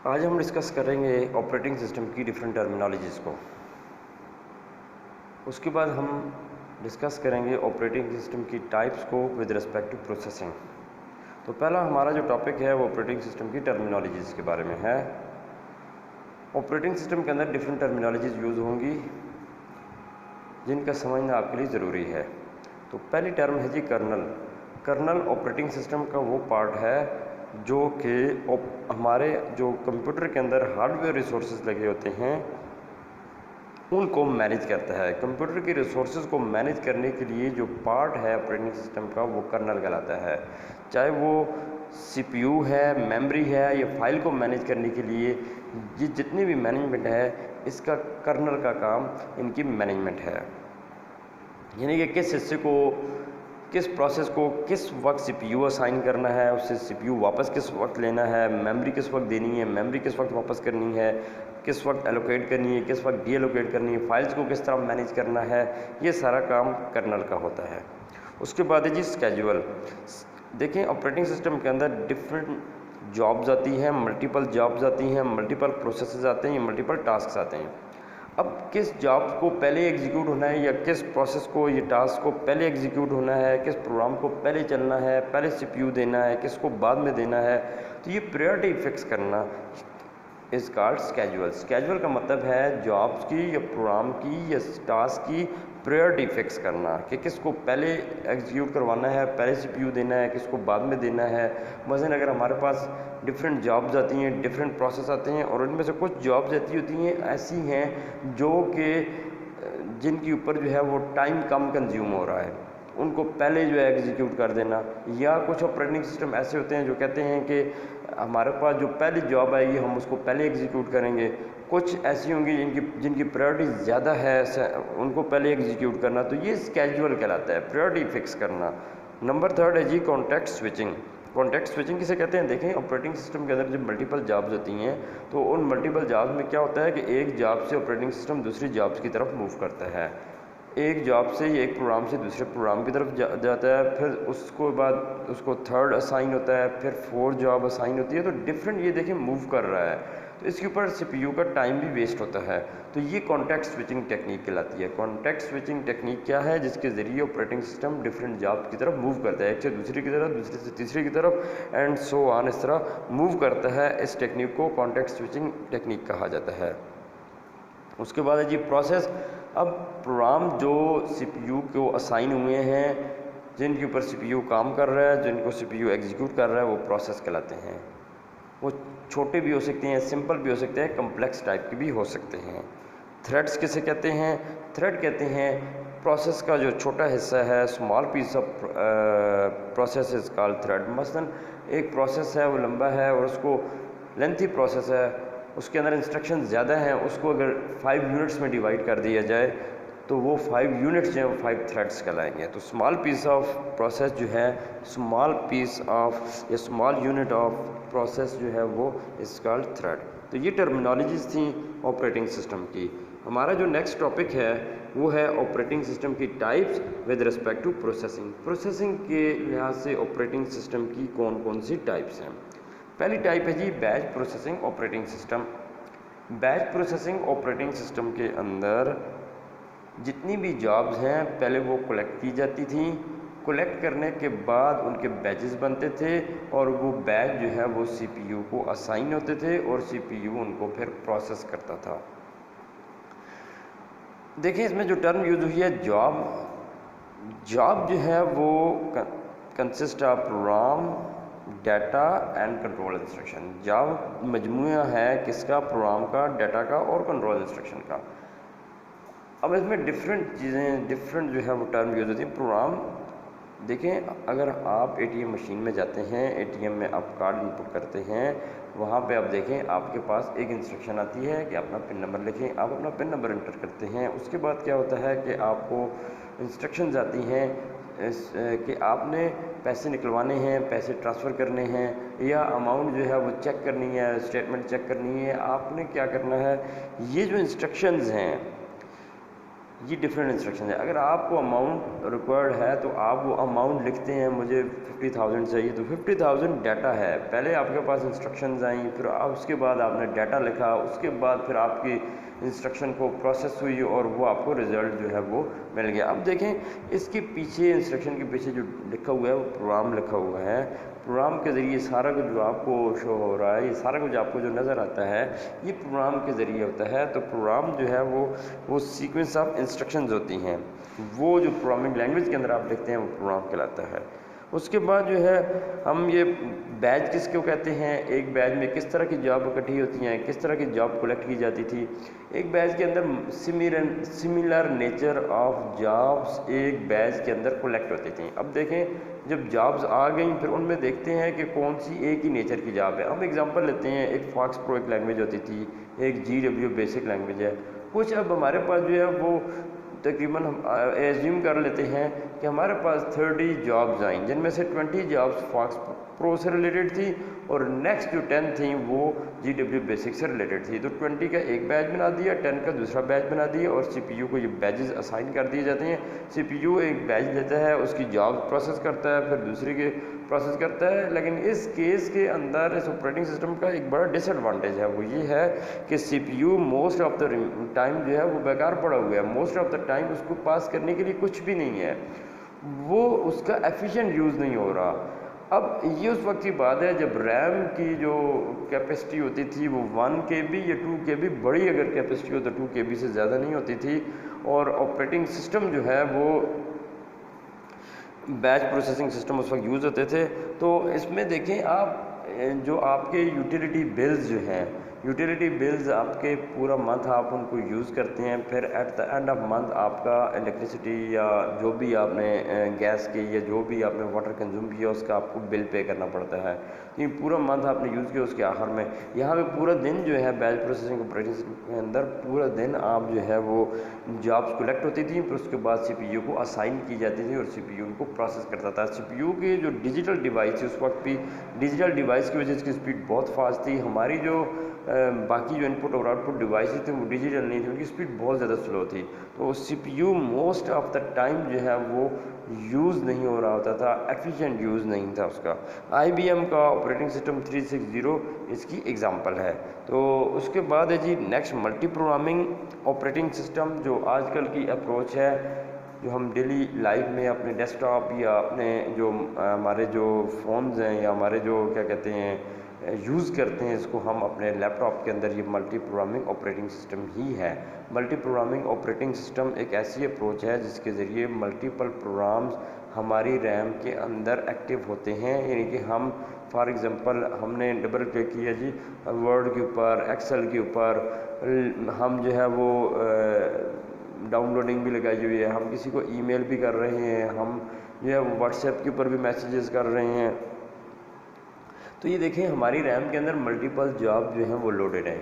آج ہم ڈسکس کریں گے آپریٹنگ سسٹم کی ڈفرینٹ ٹرمینالوجیز کو. اس کے بعد ہم ڈسکس کریں گے آپریٹنگ سسٹم کی ٹائپس کو ود رسپیکٹ ٹو پروسیسنگ. تو پہلا ہمارا جو ٹاپک ہے وہ آپریٹنگ سسٹم کی ٹرمینالوجیز کے بارے میں ہے. آپریٹنگ سسٹم کے اندر ڈفرینٹ ٹرمینالوجیز یوز ہوں گی جن کا سمجھنا آپ کے لیے ضروری ہے. تو پہلی ٹرم ہے جی کرنل. کرنل آپریٹنگ سسٹم کا وہ پارٹ ہے جو کہ ہمارے جو کمپیوٹر کے اندر ہارڈ ویئر ریسورسز لگے ہوتے ہیں ان کو مینیج کرتا ہے. کمپیوٹر کی ریسورسز کو مینیج کرنے کے لیے جو پارٹ ہے آپریٹنگ سسٹم کا وہ کرنل کہلاتا ہے. چاہے وہ سی پی یو ہے، میموری ہے یا فائل کو مینیج کرنے کے لیے یہ جتنی بھی مینجمنٹ ہے اس کا کرنل کا کام ان کی مینجمنٹ ہے. یعنی کہ کس حصے کو، کس پروسیس کو کس وقت سی پی یو اسائن کرنا ہے، اس سے سی پی یو واپس کس وقت لینا ہے، میموری کس وقت دینی ہے، میموری کس وقت واپس کرنی ہے، کس وقت ایلوکیٹ کرنی ہے، کس وقت ڈی ایلوکیٹ کرنی ہے، فائلز کو کس طرح مینیج کرنا ہے، یہ سارا کام کرنل کا ہوتا ہے. اس کے بعد ہے جی اسکیجول. دیکھیں آپریٹنگ سسٹم کے اندر ڈفرینٹ جابز آتی ہیں، ملٹیپل جابز آتی ہیں، ملٹیپل پروسیسز آتے ہیں، ملٹیپل ٹاسکس آتے ہیں. اب کس جاب کو پہلے ایگزیکیوٹ ہونا ہے یا کس پروسیس کو، یہ ٹاسک کو پہلے ایگزیکیوٹ ہونا ہے، کس پروگرام کو پہلے چلنا ہے، پہلے سی پی یو دینا ہے، کس کو بعد میں دینا ہے، تو یہ پریورٹی فکس کرنا از کالڈ اسکیجول. اسکیجول کا مطلب ہے جابس کی یا پروگرام کی یا ٹاسک کی پریورٹی فکس کرنا کہ کس کو پہلے ایگزیکیوٹ کروانا ہے، پہلے سی پی یو دینا ہے، کس کو بعد میں دینا ہے. مثلاً اگر ہمارے پاس ڈفرینٹ جابز آتی ہیں، ڈفرینٹ پروسیس آتے ہیں اور ان میں سے کچھ جابز ایسی ہوتی ہیں ایسی ہیں جو کہ جن کے اوپر جو ہے وہ ٹائم کم کنزیوم ہو رہا ہے، ان کو پہلے جو ہے ایگزیکیوٹ کر دینا. یا کچھ آپریٹنگ سسٹم ایسے ہوتے ہیں جو کہتے ہیں کہ ہمارے پاس جو پہلی جاب آئے گی ہم اس کو پہلے ایگزیکیوٹ کریں گے. کچھ ایسی ہوں گی جن کی پریورٹی زیادہ ہے ان کو پہلے ایگزیکیوٹ کرنا. تو یہ اسکیجول کہلاتا ہے، پریورٹی فکس کرنا. نمبر تھرڈ ہے جی کانٹیکسٹ سوئچنگ. کانٹیکسٹ سوئچنگ کسے کہتے ہیں؟ دیکھیں آپریٹنگ سسٹم کے اندر جب ملٹیپل جابز ہوتی ہیں تو ان ملٹیپل جابز میں کیا ہوتا ہے کہ ایک جاب سے آپریٹنگ سسٹم دوسری جابز کی طرف موو کرتا ہے. ایک جاب سے یا ایک پروگرام سے دوسرے پروگرام کی طرف جاتا ہے، پھر اس کو بعد اس کو تھرڈ اسائن ہوتا ہے، پھر فورتھ جاب اسائن ہوتی ہے. تو ڈفرینٹ یہ دیکھیں موو کر رہا ہے تو اس کے اوپر سی پی یو کا ٹائم بھی ویسٹ ہوتا ہے. تو یہ کانٹیکسٹ سوئچنگ ٹیکنیک کہلاتی ہے. کانٹیکسٹ سوئچنگ ٹیکنیک کیا ہے؟ جس کے ذریعے آپریٹنگ سسٹم ڈفرینٹ جاب کی طرف موو کرتا ہے، ایک سے دوسری کی طرف، دوسرے سے تیسری کی طرف اینڈ سو آن، اس طرح موو کرتا ہے. اس ٹیکنیک کو کانٹیکسٹ سوئچنگ ٹیکنیک کہا جاتا ہے. اس کے بعد ہے جی پروسیس. اب پروگرام جو سی پی یو کو اسائن ہوئے ہیں، جن کے اوپر سی پی یو کام کر رہا ہے، جن کو سی پی یو ایگزیکیوٹ کر رہا ہے، وہ پروسیس کہلاتے ہیں. وہ چھوٹے بھی ہو سکتے ہیں، سمپل بھی ہو سکتے ہیں، کمپلیکس ٹائپ کے بھی ہو سکتے ہیں. تھریڈس کسے کہتے ہیں؟ تھریڈ کہتے ہیں پروسیس کا جو چھوٹا حصہ ہے، small piece of process is called thread. مثلاً ایک پروسیس ہے وہ لمبا ہے اور اس کو لینتھی پروسیس ہے، اس کے اندر انسٹرکشن زیادہ ہیں، اس کو اگر 5 یونٹس میں ڈیوائڈ کر دیا جائے تو وہ 5 یونٹس جو ہیں وہ 5 تھریڈس کہلائیں گے. تو اسمال پیس آف پروسیس جو ہے، اسمال پیس آف یا اسمال یونٹ آف پروسیس جو ہے وہ از کالڈ تھریڈ. تو یہ ٹرمینالوجیز تھیں آپریٹنگ سسٹم کی. ہمارا جو نیکسٹ ٹاپک ہے وہ ہے آپریٹنگ سسٹم کی types with respect to processing. Processing کے لحاظ سے آپریٹنگ سسٹم کی کون کون سی ٹائپس ہیں؟ پہلی ٹائپ ہے جی batch processing operating system. Batch processing operating system کے اندر جتنی بھی جابز ہیں پہلے وہ کلیکٹ کی جاتی تھیں. کلیکٹ کرنے کے بعد ان کے بیچز بنتے تھے اور وہ بیچ جو ہے وہ سی پی یو کو اسائن ہوتے تھے اور سی پی یو ان کو پھر پروسیس کرتا تھا. دیکھیں اس میں جو ٹرم یوز ہوئی ہے جاب. جاب جو ہے وہ consist of program, data and control instruction. Job مجموعہ ہے کس کا؟ پروگرام کا، ڈیٹا کا اور کنٹرول انسٹرکشن کا. اب اس میں ڈفرینٹ چیزیں، ڈفرینٹ جو ہے وہ ٹرم یوز ہوتی ہیں. پروگرام دیکھیں اگر آپ اے ٹی ایم مشین میں جاتے ہیں، اے ٹی ایم میں آپ کارڈ انپٹ کرتے ہیں، وہاں پہ آپ دیکھیں آپ کے پاس ایک انسٹرکشن آتی ہے کہ اپنا پن نمبر لکھیں. آپ اپنا پن نمبر انٹر کرتے ہیں. اس کے بعد کیا ہوتا ہے کہ آپ کو انسٹرکشنز آتی ہیں کہ آپ نے پیسے نکلوانے ہیں، پیسے ٹرانسفر کرنے ہیں یا اماؤنٹ جو ہے وہ چیک کرنی ہے، اسٹیٹمنٹ چیک کرنی ہے. آپ نے کیا کرنا ہے؟ یہ جو انسٹرکشنز ہیں یہ ڈفرینٹ انسٹرکشن ہے. اگر آپ کو اماؤنٹ ریکوائرڈ ہے تو آپ وہ اماؤنٹ لکھتے ہیں, مجھے 50,000 چاہیے, تو 50,000 ڈیٹا ہے. پہلے آپ کے پاس انسٹرکشنز آئیں, پھر اس کے بعد آپ نے ڈیٹا لکھا, اس کے بعد پھر آپ کی انسٹرکشن کو پروسیس ہوئی اور وہ آپ کو رزلٹ جو ہے وہ مل گیا. اب دیکھیں اس کے پیچھے, انسٹرکشن کے پیچھے جو لکھا ہوا ہے وہ پروگرام لکھا ہوا ہے. پروگرام کے ذریعے سارا کچھ جو آپ کو شو ہو رہا ہے, یہ سارا کچھ آپ کو جو نظر آتا ہے یہ پروگرام کے ذریعے ہوتا ہے. تو پروگرام جو ہے وہ سیکوینس آف انسٹرکشنز ہوتی ہیں, وہ جو پروگرامنگ لینگویج کے اندر آپ لکھتے ہیں وہ پروگرام کہلاتا ہے. اس کے بعد جو ہے ہم یہ بیچ کس کو کہتے ہیں, ایک بیچ میں کس طرح کی جاب اکٹھی ہوتی ہیں, کس طرح کی جاب کلیکٹ کی جاتی تھی. ایک بیچ کے اندر سملر نیچر آف جابس ایک بیچ کے اندر کلیکٹ ہوتی تھیں. اب دیکھیں جب جابز آ گئیں پھر ان میں دیکھتے ہیں کہ کون سی ایک ہی نیچر کی جاب ہے. ہم ایگزامپل لیتے ہیں, ایک فاکس پرو ایک لینگویج ہوتی تھی, ایک GW بیسک لینگویج ہے. کچھ اب ہمارے پاس جو ہے وہ تقریباً ہم ایزیوم کر لیتے ہیں کہ ہمارے پاس 30 جابز آئیں, جن میں سے 20 جابز فاکس پرو سے ریلیٹڈ تھی اور نیکسٹ جو 10 تھیں وہ GW بیسک سے ریلیٹڈ تھی. تو 20 کا ایک بیچ بنا دیا, 10 کا دوسرا بیچ بنا دیا, اور CPU کو یہ بیچز اسائن کر دیے جاتے ہیں. CPU ایک بیچ لیتا ہے, اس کی جاب پروسیس کرتا ہے, پھر دوسری کے پروسیس کرتا ہے. لیکن اس کیس کے اندر اس آپریٹنگ سسٹم کا ایک بڑا ڈس ایڈوانٹیج ہے, وہ یہ ہے کہ CPU most of the time جو ہے وہ بیکار پڑا ہوا ہے. موسٹ آف دا ٹائم اس کو پاس کرنے کے لیے کچھ بھی نہیں ہے, وہ اس کا ایفیشینٹ یوز نہیں ہو رہا. اب یہ اس وقت کی بات ہے جب ریم کی جو کیپیسٹی ہوتی تھی وہ 1 KB یا 2 KB, بڑی اگر کیپیسٹی ہو تو 2 KB سے زیادہ نہیں ہوتی تھی, اور آپریٹنگ سسٹم جو ہے وہ بیچ پروسیسنگ سسٹم اس وقت یوز ہوتے تھے. تو اس میں دیکھیں آپ جو آپ کے یوٹیلیٹی بلز جو ہیں, یوٹیلیٹی بلز آپ کے پورا منتھ آپ ان کو یوز کرتے ہیں, پھر at the end of month آپ کا الیکٹریسٹی یا جو بھی آپ نے گیس کی یا جو بھی آپ نے واٹر کنزیوم کیا اس کا آپ کو بل پے کرنا پڑتا ہے. یہ پورا منتھ آپ نے یوز کیا, اس کے آخر میں یہاں پہ پورا دن جو ہے بیچ پروسیسنگ آپریٹنگ سسٹم کے اندر پورا دن آپ جو ہے وہ جابس کلیکٹ ہوتی تھیں, پھر اس کے بعد CPU کو اسائن کی جاتی تھی اور CPU ان کو پروسیس کرتا تھا. CPU کی جو ڈیجیٹل ڈیوائس تھی اس وقت بھی ڈیجیٹل ڈیوائس کی وجہ سے اس کی اسپیڈ بہت فاسٹ تھی. ہماری جو باقی جو ان پٹ اور آؤٹ پٹ ڈیوائسز تھیں وہ ڈیجیٹل نہیں تھی, ان کی اسپیڈ بہت زیادہ سلو تھی. تو CPU most of the time جو ہے وہ یوز نہیں ہو رہا ہوتا تھا, ایفیشینٹ یوز نہیں تھا اس کا. IBM کا آپریٹنگ سسٹم 360 اس کی ایگزامپل ہے. تو اس کے بعد ہے جی next multiprogramming operating system, جو آج کل کی اپروچ ہے, جو ہم ڈیلی لائف میں اپنے ڈیسک ٹاپ یا اپنے جو ہمارے جو فونز ہیں یا ہمارے جو کیا کہتے ہیں یوز کرتے ہیں, اس کو ہم اپنے لیپ ٹاپ کے اندر یہ ملٹی پروگرامنگ آپریٹنگ سسٹم ہی ہے. ملٹی پروگرامنگ آپریٹنگ سسٹم ایک ایسی اپروچ ہے جس کے ذریعے ملٹیپل پروگرامز ہماری ریم کے اندر ایکٹیو ہوتے ہیں. یعنی کہ ہم فار ایگزامپل ہم نے ڈبل کلک کیا جی ورڈ کے اوپر, ایکسل کے اوپر, ہم جو ہے وہ ڈاؤن لوڈنگ بھی لگائی ہوئی ہے, ہم کسی کو ای میل بھی کر رہے ہیں, ہم جو ہے وہ واٹس ایپ کے اوپر بھی میسیجز کر رہے ہیں. تو یہ دیکھیں ہماری ریم کے اندر ملٹیپل جاب جو ہیں وہ لوڈڈ ہیں.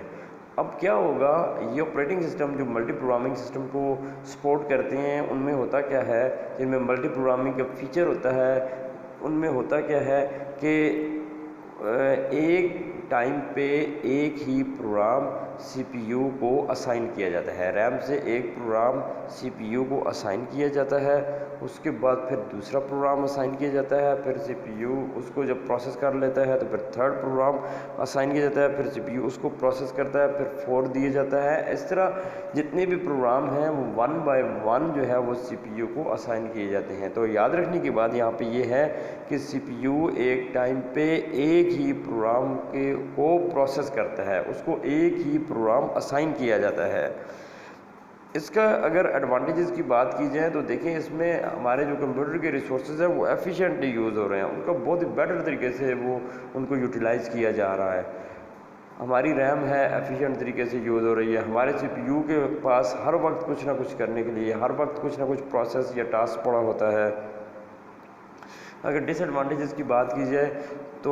اب کیا ہوگا, یہ آپریٹنگ سسٹم جو ملٹی پروگرامنگ سسٹم کو سپورٹ کرتے ہیں ان میں ہوتا کیا ہے, جن میں ملٹی پروگرامنگ کا فیچر ہوتا ہے ان میں ہوتا کیا ہے کہ ایک ٹائم پہ ایک ہی پروگرام CPU کو اسائن کیا جاتا ہے. ریم سے ایک پروگرام CPU کو اسائن کیا جاتا ہے, اس کے بعد پھر دوسرا پروگرام اسائن کیا جاتا ہے, پھر CPU اس کو جب پروسیس کر لیتا ہے تو پھر تھرڈ پروگرام اسائن کیا جاتا ہے, پھر CPU اس کو پروسیس کرتا ہے, پھر فورتھ دیا جاتا ہے. اس طرح جتنے بھی پروگرام ہیں وہ 1 بائی 1 جو ہے وہ CPU کو اسائن کیے جاتے ہیں. تو یاد رکھنے کی بات یہاں پہ یہ ہے کہ CPU ایک ٹائم پہ ایک ہی پروگرام کو پروسیس کرتا ہے, اس کو ایک ہی پروگرام اسائن کیا جاتا ہے. اس کا اگر ایڈوانٹیجز کی بات کی جائے تو دیکھیں اس میں ہمارے جو کمپیوٹر کے ریسورسز ہیں وہ ایفیشینٹلی یوز ہو رہے ہیں, ان کا بہت ہی بیٹر طریقے سے وہ ان کو یوٹیلائز کیا جا رہا ہے. ہماری ریم ہے ایفیشینٹ طریقے سے یوز ہو رہی ہے, ہمارے CPU کے پاس ہر وقت کچھ نہ کچھ کرنے کے لیے ہر وقت کچھ نہ کچھ پروسیس یا ٹاسک پڑا ہوتا ہے. اگر ڈس ایڈوانٹیجز کی بات کی جائے تو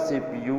CPU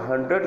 100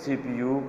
CPU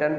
10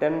10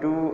2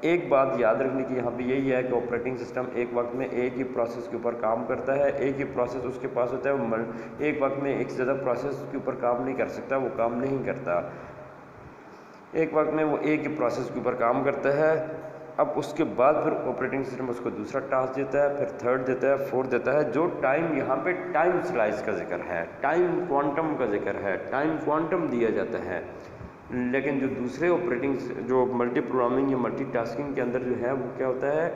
ایک بات یاد رکھنے کی یہاں پہ یہی ہے کہ آپریٹنگ سسٹم ایک وقت میں ایک ہی پروسیس کے اوپر کام کرتا ہے، ایک ہی پروسیس اس کے پاس ہوتا ہے، وہ ایک وقت میں ایک سے زیادہ پروسیس کے اوپر کام نہیں کر سکتا، وہ کام نہیں کرتا، ایک وقت میں وہ ایک ہی پروسیس کے اوپر کام کرتا ہے۔ اب اس کے بعد پھر آپریٹنگ سسٹم اس کو دوسرا ٹاسک دیتا ہے، پھر تھرڈ دیتا ہے، فورتھ دیتا ہے، جو ٹائم یہاں پہ ٹائم سلائس کا ذکر ہے، ٹائم کوانٹم کا ذکر ہے، ٹائم کوانٹم دیا جاتا ہے۔ لیکن جو دوسرے آپریٹنگ جو ملٹی پروگرامنگ یا ملٹی ٹاسکنگ کے اندر جو ہے وہ کیا ہوتا ہے،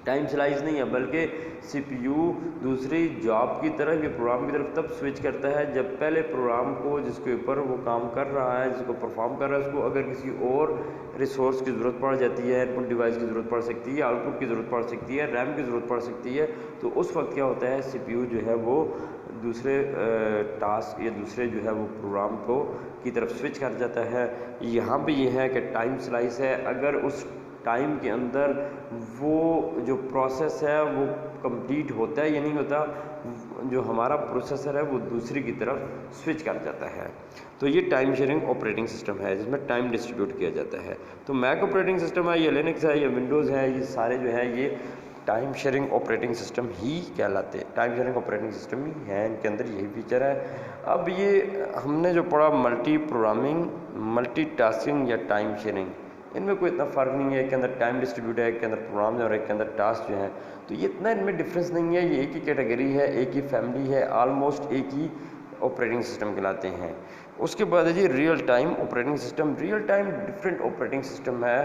ٹائم سلائز نہیں ہے، بلکہ سی پی یو دوسری جاب کی طرف یا پروگرام کی طرف تب سوئچ کرتا ہے جب پہلے پروگرام کو جس کے اوپر وہ کام کر رہا ہے، جس کو پرفارم کر رہا ہے، اس کو اگر کسی اور ریسورس کی ضرورت پڑ جاتی ہے، ان پٹ ڈیوائس کی ضرورت پڑ سکتی ہے، آؤٹ پٹ کی ضرورت پڑ سکتی ہے، ریم کی ضرورت پڑ سکتی ہے، تو اس وقت کیا ہوتا ہے سی پی یو جو ہے وہ دوسرے ٹاسک یا دوسرے جو ہے وہ پروگرام کو کی طرف سوئچ کر جاتا ہے۔ یہاں پہ یہ ہے کہ ٹائم سلائس ہے، اگر اس ٹائم کے اندر وہ جو پروسیس ہے وہ کمپلیٹ ہوتا ہے یا نہیں ہوتا، جو ہمارا پروسیسر ہے وہ دوسری کی طرف سوئچ کر جاتا ہے۔ تو یہ ٹائم شیئرنگ آپریٹنگ سسٹم ہے جس میں ٹائم ڈسٹریبیوٹ کیا جاتا ہے۔ تو میک آپریٹنگ سسٹم ہے یا لینکس ہے یا ونڈوز ہے، یہ سارے جو ہیں یہ ٹائم شیئرنگ آپریٹنگ سسٹم ہی کہلاتے ہیں، ٹائم شیئرنگ آپریٹنگ سسٹم ہی ہے، ان کے اندر یہی فیچر ہے۔ اب یہ ہم نے جو پڑھا ملٹی پروگرامنگ، ملٹی ٹاسکنگ یا ٹائم شیئرنگ، ان میں کوئی اتنا فرق نہیں ہے، ایک کے اندر ٹائم ڈسٹریبیوٹ ہے، ایک کے اندر پروگرام ہے اور ایک کے اندر ٹاسک جو ہیں، تو یہ اتنا ان میں ڈفرینس نہیں ہے، یہ ایک ہی کیٹیگری ہے، ایک ہی فیملی ہے، آلموسٹ ایک ہی آپریٹنگ سسٹم کہلاتے ہیں۔ اس کے بعد ہے جی real time operating system. Real time different operating system ہے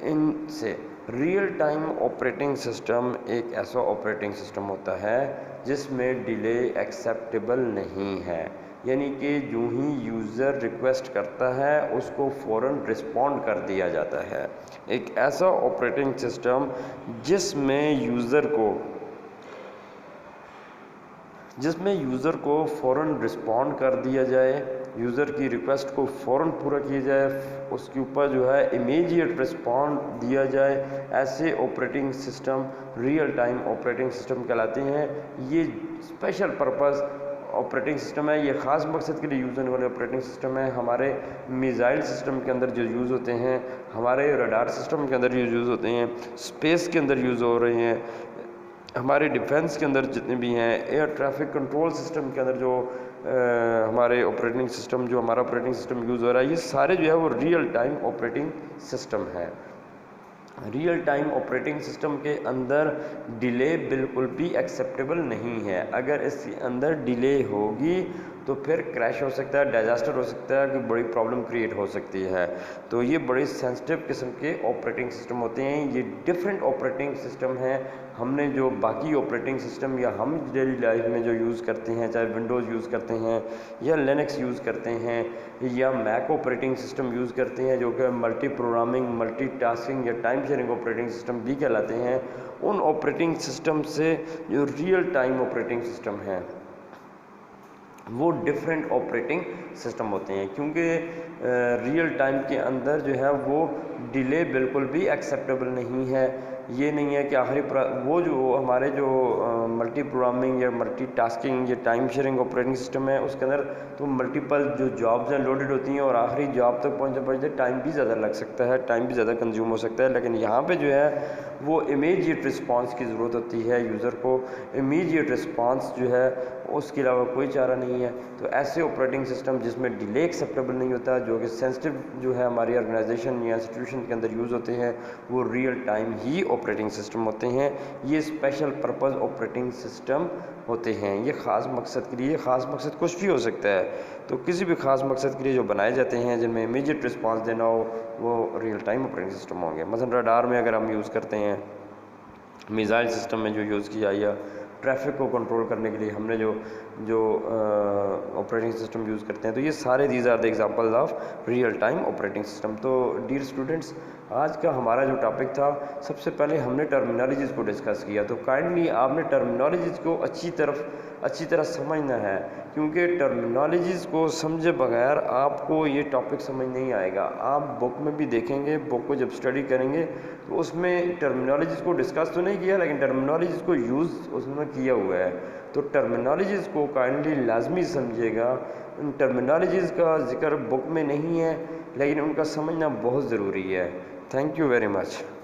ان سے۔ ریئل ٹائم آپریٹنگ سسٹم ایک ایسا آپریٹنگ سسٹم ہوتا ہے جس میں ڈیلے ایکسیپٹیبل نہیں ہے، یعنی کہ جو ہی یوزر ریکویسٹ کرتا ہے اس کو فوراً رسپونڈ کر دیا جاتا ہے۔ ایک ایسا آپریٹنگ سسٹم جس میں یوزر کو فوراً رسپونڈ کر دیا جائے، یوزر کی ریکویسٹ کو فوراً پورا کیا جائے، اس کے اوپر جو ہے امیجیٹ رسپونڈ دیا جائے، ایسے operating system real time operating system کہلاتے ہیں۔ یہ اسپیشل پرپز آپریٹنگ سسٹم ہے، یہ خاص مقصد کے لیے یوز ہونے والے آپریٹنگ سسٹم ہے۔ ہمارے میزائل سسٹم کے اندر جو یوز ہوتے ہیں، ہمارے ریڈار سسٹم کے اندر یوز ہوتے ہیں، اسپیس کے اندر یوز ہو رہے ہیں، ہمارے ڈیفنس کے اندر جتنے بھی ہیں، ایئر ٹریفک کنٹرول سسٹم کے اندر جو ہمارے آپریٹنگ سسٹم جو ہمارا آپریٹنگ سسٹم یوز ہو رہا ہے، یہ سارے جو ہے وہ ریئل ٹائم آپریٹنگ سسٹم ہے۔ ریئل ٹائم آپریٹنگ سسٹم کے اندر ڈیلے بالکل بھی ایکسیپٹیبل نہیں ہے۔ اگر اس کے اندر ڈیلے ہوگی تو پھر کریش ہو سکتا ہے، ڈیزاسٹر ہو سکتا ہے، کہ بڑی پرابلم کریٹ ہو سکتی ہے۔ تو یہ بڑی سینسٹیو قسم کے آپریٹنگ سسٹم ہوتے ہیں، یہ ڈفرینٹ آپریٹنگ سسٹم ہیں۔ ہم نے جو باقی آپریٹنگ سسٹم یا ہم ڈیلی لائف میں جو یوز کرتے ہیں، چاہے ونڈوز یوز کرتے ہیں یا لینکس یوز کرتے ہیں یا میک آپریٹنگ سسٹم یوز کرتے ہیں، جو کہ ملٹی پروگرامنگ، ملٹی ٹاسکنگ یا ٹائم شیئرنگ آپریٹنگ سسٹم بھی کہلاتے ہیں، ان آپریٹنگ سسٹم سے جو ریئل ٹائم آپریٹنگ سسٹم ہے وہ ڈفرینٹ آپریٹنگ سسٹم ہوتے ہیں، کیونکہ ریئل ٹائم کے اندر جو ہے وہ ڈیلے بالکل بھی ایکسیپٹیبل نہیں ہے۔ یہ نہیں ہے کہ آخری وہ جو ہمارے جو ملٹی پروگرامنگ یا ملٹی ٹاسکنگ یا ٹائم شیئرنگ آپریٹنگ سسٹم ہے، اس کے اندر تو ملٹیپل جو جابز ہیں لوڈڈ ہوتی ہیں اور آخری جاب تک پہنچتے ٹائم بھی زیادہ لگ سکتا ہے، ٹائم بھی زیادہ کنزیوم ہو سکتا ہے۔ لیکن یہاں پہ جو ہے وہ امیجیٹ رسپانس کی ضرورت ہوتی ہے، یوزر کو امیجیٹ رسپانس جو ہے اس کے علاوہ کوئی چارہ نہیں ہے۔ تو ایسے آپریٹنگ سسٹم جس میں ڈیلے ایکسیپٹیبل نہیں ہوتا، جو کہ سینسٹیو جو ہے ہماری آرگنائزیشن یا انسٹیٹیوشن کے اندر یوز ہوتے ہیں، وہ ریئل ٹائم ہی آپریٹنگ سسٹم ہوتے ہیں۔ یہ اسپیشل پرپز آپریٹنگ سسٹم ہوتے ہیں، یہ خاص مقصد کے لیے، خاص مقصد کچھ بھی ہو سکتا ہے، تو کسی بھی خاص مقصد کے لیے جو بنائے جاتے ہیں جن میں امیجیٹ رسپانس دینا ہو، وہ ریئل ٹائم آپریٹنگ سسٹم ہوں گے۔ مثلا رڈار میں اگر ہم یوز کرتے ہیں، میزائل سسٹم میں جو یوز کیا، یا ٹریفک کو کنٹرول کرنے کے لیے ہم نے جو آپریٹنگ سسٹم یوز کرتے ہیں، تو یہ سارے these are the example of real time operating system. تو ڈیئر اسٹوڈنٹس، آج کا ہمارا جو ٹاپک تھا، سب سے پہلے ہم نے ٹرمینالوجیز کو ڈسکس کیا، تو کائنڈلی آپ نے ٹرمینالوجیز کو اچھی طرح سمجھنا ہے، کیونکہ ٹرمینالوجیز کو سمجھے بغیر آپ کو یہ ٹاپک سمجھ نہیں آئے گا۔ آپ بک میں بھی دیکھیں گے، بک کو جب اسٹڈی کریں گے تو اس میں ٹرمینالوجیز کو ڈسکس تو نہیں کیا، لیکن ٹرمینالوجیز کو یوز اس میں کیا ہوا ہے۔ تو ٹرمینالوجیز کو کائنڈلی لازمی سمجھے گا۔ ان ٹرمینالوجیز کا ذکر بک میں نہیں ہے، لیکن ان کا سمجھنا بہت ضروری ہے، Thank you very much.